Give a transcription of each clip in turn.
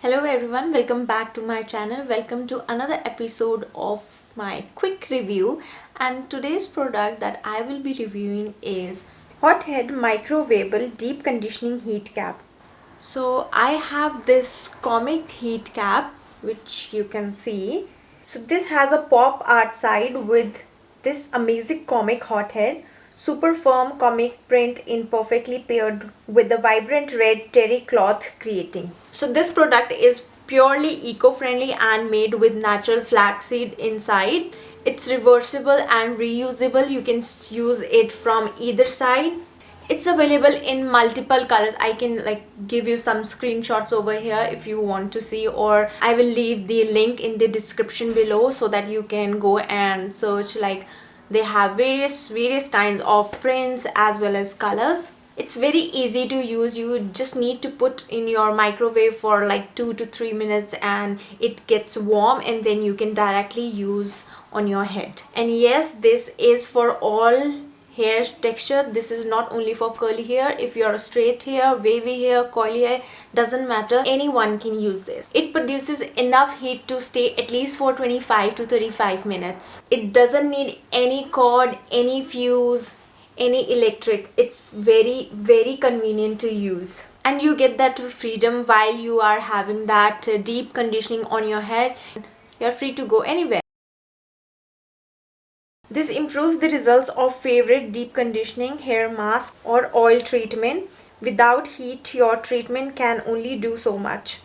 Hello everyone, welcome back to my channel. Welcome to another episode of my quick review, and today's product that I will be reviewing is Hothead Microwavable Deep Conditioning Heat Cap. So I have this comic heat cap which you can see. So this has a pop art side with this amazing comic hothead, super firm comic print in perfectly paired with the vibrant red terry cloth creating. So this product is purely eco-friendly and made with natural flaxseed inside. It's reversible and reusable. You can use it from either side. It's available in multiple colors. I can give you some screenshots over here if you want to see, or I will leave the link in the description below so that you can go and search. They have various kinds of prints as well as colors. It's very easy to use. You just need to put in your microwave for like 2 to 3 minutes and it gets warm, and then you can directly use on your head. And yes, this is for all hair texture. This is not only for curly hair. If you're straight hair, wavy hair, coily hair, doesn't matter, anyone can use this. It produces enough heat to stay at least for 25 to 35 minutes. It doesn't need any cord, any fuse, any electric. It's very convenient to use, and you get that freedom while you are having that deep conditioning on your head. You're free to go anywhere. This improves the results of favorite deep conditioning hair mask or oil treatment. Without heat, your treatment can only do so much.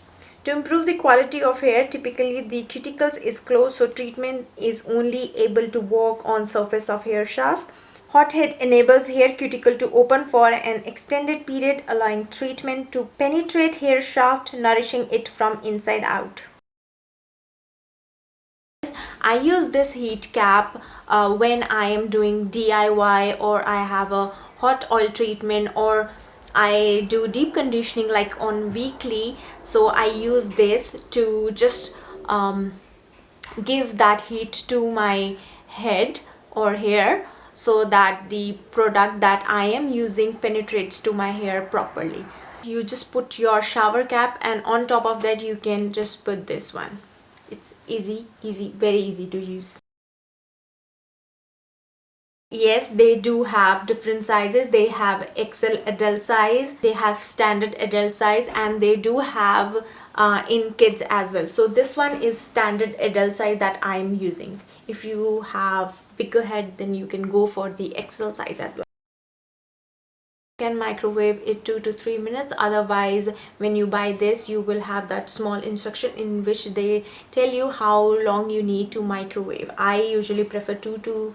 To improve the quality of hair, typically the cuticles is closed, so treatment is only able to work on surface of hair shaft. Hothead enables hair cuticle to open for an extended period, allowing treatment to penetrate hair shaft, nourishing it from inside out. I use this heat cap when I am doing DIY, or I have a hot oil treatment, or I do deep conditioning like on weekly. So I use this to just give that heat to my head or hair, so that the product that I am using penetrates to my hair properly. You just put your shower cap, and on top of that you can just put this one. It's easy, very easy to use. Yes, they do have different sizes. They have XL adult size, they have standard adult size, and they do have in kids as well. So this one is standard adult size that I'm using. If you have bigger head, then you can go for the XL size as well. Can microwave it 2 to 3 minutes. Otherwise, when you buy this, you will have that small instruction in which they tell you how long you need to microwave. I usually prefer 2 to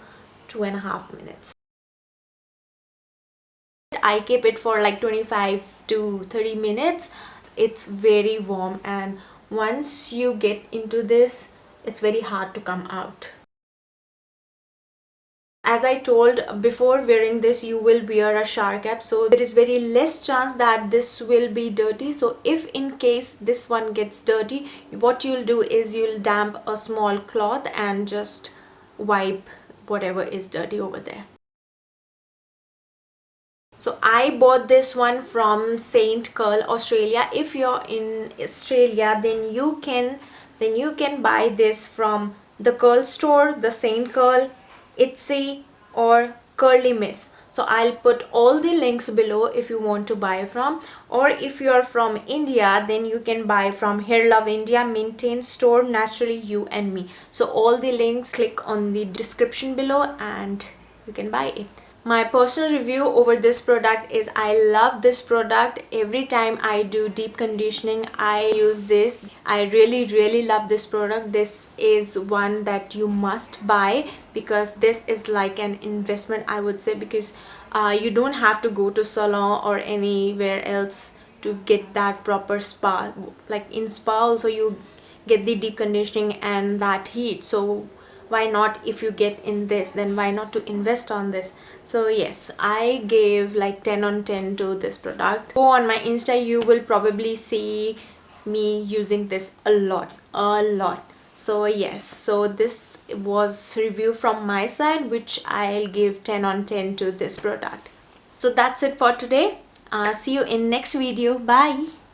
2.5 minutes. I keep it for like 25 to 30 minutes. It's very warm, and once you get into this, it's very hard to come out. As I told before, wearing this you will wear a shower cap, so there is very less chance that this will be dirty. So if in case this one gets dirty, what you'll do is you'll damp a small cloth and just wipe whatever is dirty over there. So I bought this one from St. Curl, Australia. If you're in Australia, then you can buy this from the Curl store, the St. Curl, Etsy, or Curly Miss. So I'll put all the links below if you want to buy from, or if you're from India, then you can buy from Hair Love India, Maintain Store, Naturally You and Me. So all the links, click on the description below and you can buy it. My personal review over this product is I love this product. Every time I do deep conditioning, I use this. I really love this product. This is one that you must buy because this is like an investment, I would say, because you don't have to go to salon or anywhere else to get that proper spa. Like in spa also you get the deep conditioning and that heat. So why not, if you get in this, then why not to invest on this? So yes, I gave like 10 on 10 to this product. Go on my Insta, you will probably see me using this a lot. So yes, so this was review from my side, which I'll give 10 on 10 to this product. So that's it for today. See you in next video. Bye.